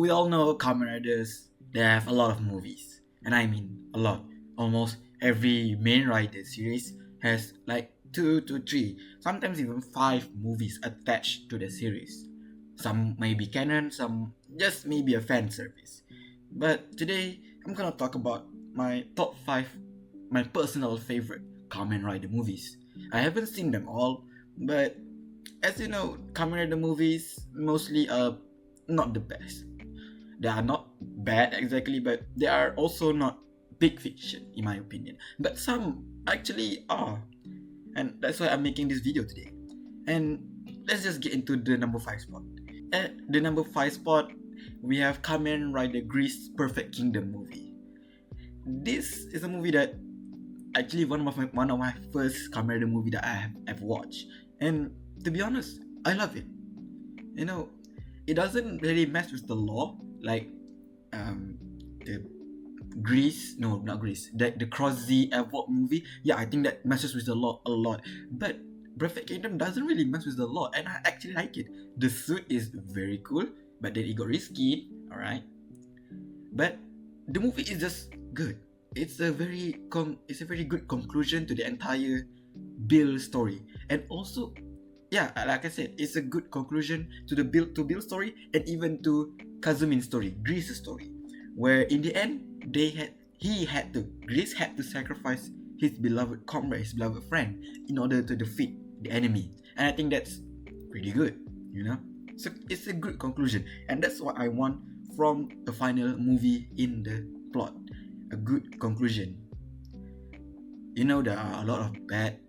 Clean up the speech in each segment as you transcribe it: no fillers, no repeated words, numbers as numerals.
we all know Kamen Riders, they have a lot of movies. And I mean a lot. Almost every main rider series has like 2 to 3, sometimes even 5 movies attached to the series. Some may be canon, some just maybe a fan service. But today, I'm gonna talk about my top 5, my personal favorite Kamen Rider movies. I haven't seen them all, but as you know, Kamen Rider movies mostly are not the best. They are not bad exactly, but they are also not big fiction, in my opinion. But some actually are, and that's why I'm making this video today. And let's just get into the number 5 spot. At the number 5 spot, we have Kamen Rider Grease Perfect Kingdom movie. This is a movie that actually one of my first Kamen Rider movie that I have ever watched, and to be honest, I love it. You know, it doesn't really mess with the law like the Grease, no, not Grease, the Cross Z Evolve movie. Yeah, I think that messes with the law a lot, but Perfect Kingdom doesn't really mess with the law, and I actually like it. The suit is very cool, but then it got risky, alright? But the movie is just good. It's a very good conclusion to the entire Bill story, and also, yeah, like I said, it's a good conclusion to the Bill story, and even to Kazumin's story, Grease's story, where in the end Grease had to sacrifice his beloved comrade, his beloved friend, in order to defeat the enemy, and I think that's pretty good, you know. So it's a good conclusion, and that's what I want from a final movie in the plot. A good conclusion. You know, there are a lot of bad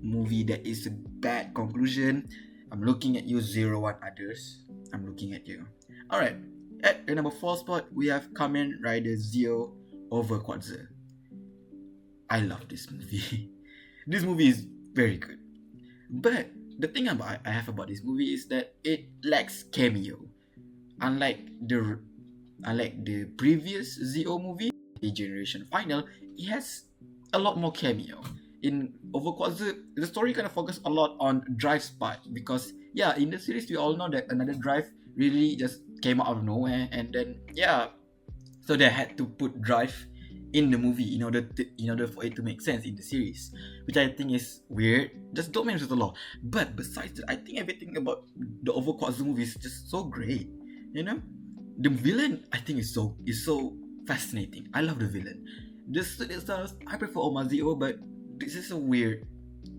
movie that is a bad conclusion. I'm looking at you, 01 others. I'm looking at you. Alright, at the number 4 spot, we have Kamen Rider Zeo over Quadza. I love this movie. This movie is very good. But the thing I have about this movie is that it lacks cameo. Unlike the previous Zeo movie, the Generation Final, it has a lot more cameo. In Overquartz, the story kind of focused a lot on Drive's part, because yeah, in the series we all know that another Drive really just came out of nowhere, and then yeah, so they had to put Drive in the movie in order for it to make sense in the series, which I think is weird. Just don't mention the law. But besides that, I think everything about the Overquartz movie is just so great. You know, the villain I think is so fascinating. I love the villain. The suit itself, I prefer Omazeo, but this is a weird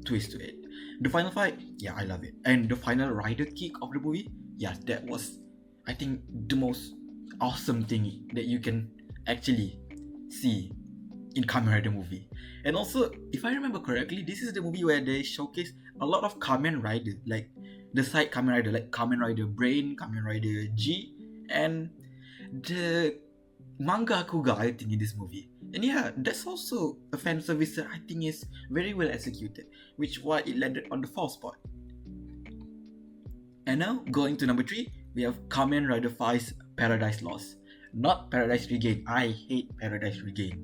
twist to it. The final fight, yeah, I love it. And the final rider kick of the movie, yeah, that was, I think, the most awesome thing that you can actually see in Kamen Rider movie. And also, if I remember correctly, this is the movie where they showcase a lot of Kamen Rider, like the side Kamen Rider, like Kamen Rider Brain, Kamen Rider G, and the manga Kuga, I think, in this movie. And yeah, that's also a fan service that I think is very well executed, which why it landed on the 4th spot. And now, going to number 3, we have Kamen Rider 5's Paradise Lost. Not Paradise Regain. I hate Paradise Regain.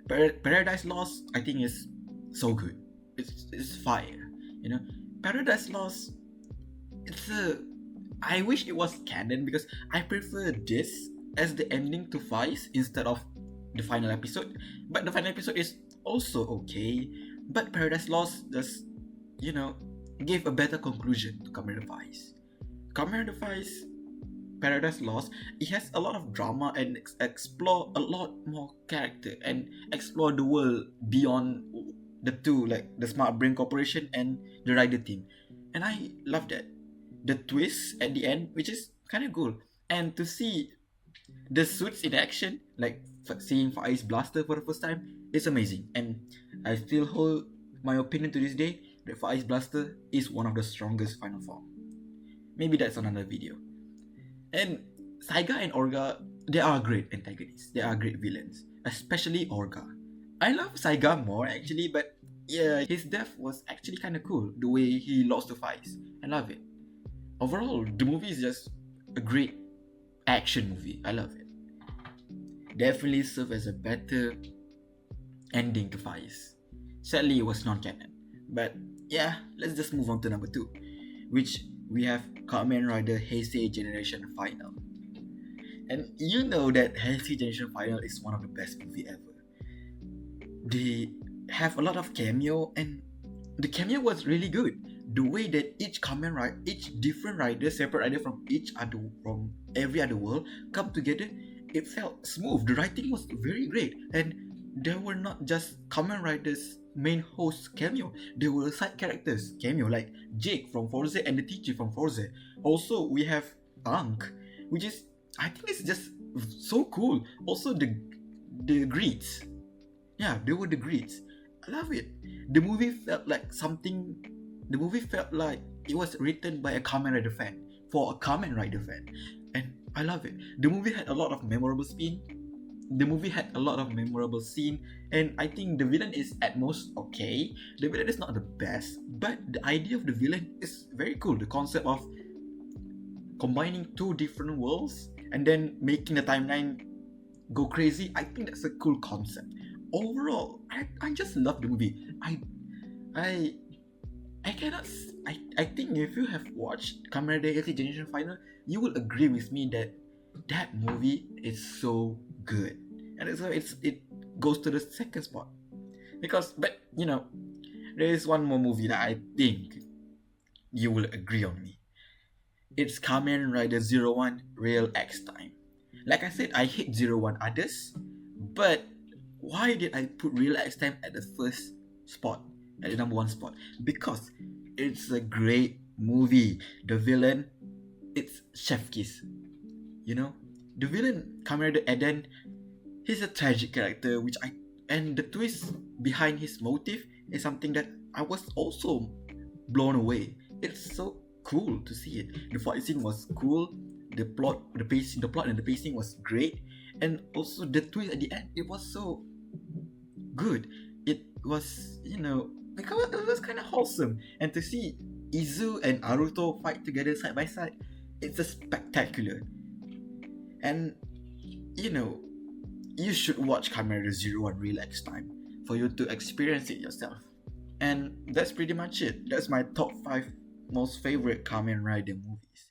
Paradise Lost, I think, is so good. It's fire. You know, Paradise Lost, I wish it was canon, because I prefer this as the ending to Vice instead of the final episode. But the final episode is also okay. But Paradise Lost just, you know, gave a better conclusion to Kamen Rider Vice. Kamen Rider Vice Paradise Lost, it has a lot of drama and explore a lot more character and explore the world beyond the two, like the Smart Brain Corporation and the Rider team. And I love that. The twist at the end, which is kind of cool. And to see the suits in action, like seeing Far East Blaster for the first time, is amazing. And I still hold my opinion to this day that Far East Blaster is one of the strongest final form. Maybe that's another video. And Saiga and Orga, they are great antagonists. They are great villains, especially Orga. I love Saiga more actually, but yeah, his death was actually kind of cool. The way he lost the fights, I love it. Overall, the movie is just a great action movie. I love it. Definitely served as a better ending to Vice. Sadly, it was non-canon. But yeah, let's just move on to number 2, which we have Kamen Rider Heisei Generation Final. And you know that Heisei Generation Final is one of the best movie ever. They have a lot of cameo, and the cameo was really good. The way that each different rider, separate rider from every other world, come together, it felt smooth. The writing was very great, and there were not just Kamen Riders main host cameo. There were side characters cameo like Jake from Forza and the teacher from Forza. Also, we have Ankh, which is, I think it's just so cool. Also, the greets, yeah, they were the greets. I love it. The movie felt like something. The movie felt like it was written by a Kamen Rider fan for a Kamen Rider fan, and I love it. The movie had a lot of memorable scene. The movie had a lot of memorable scene, and I think the villain is at most okay. The villain is not the best, but the idea of the villain is very cool. The concept of combining two different worlds and then making the timeline go crazy, I think that's a cool concept. Overall, I just love the movie. I I cannot. I think if you have watched Kamen Rider Heisei Generation Final, you will agree with me that that movie is so good, and so it goes to the second spot. But there is one more movie that I think you will agree on me. It's Kamen Rider Zero One Real X Time. Like I said, I hate Zero One others, but why did I put Real X Time at the first spot, at the number one spot? Because it's a great movie. The villain, it's Chef Kiss. The villain, Kamen Rider Eden, he's a tragic character, and the twist behind his motive is something that I was also blown away. It's so cool to see it. The fight scene was cool. The plot and the pacing was great, and also the twist at the end, it was so good. It was, it was kind of wholesome, and to see Izu and Aruto fight together side by side, it's a spectacular. And you should watch Kamen Rider Zero One Real X Time for you to experience it yourself. And that's pretty much it. That's my top 5 most favorite Kamen Rider movies.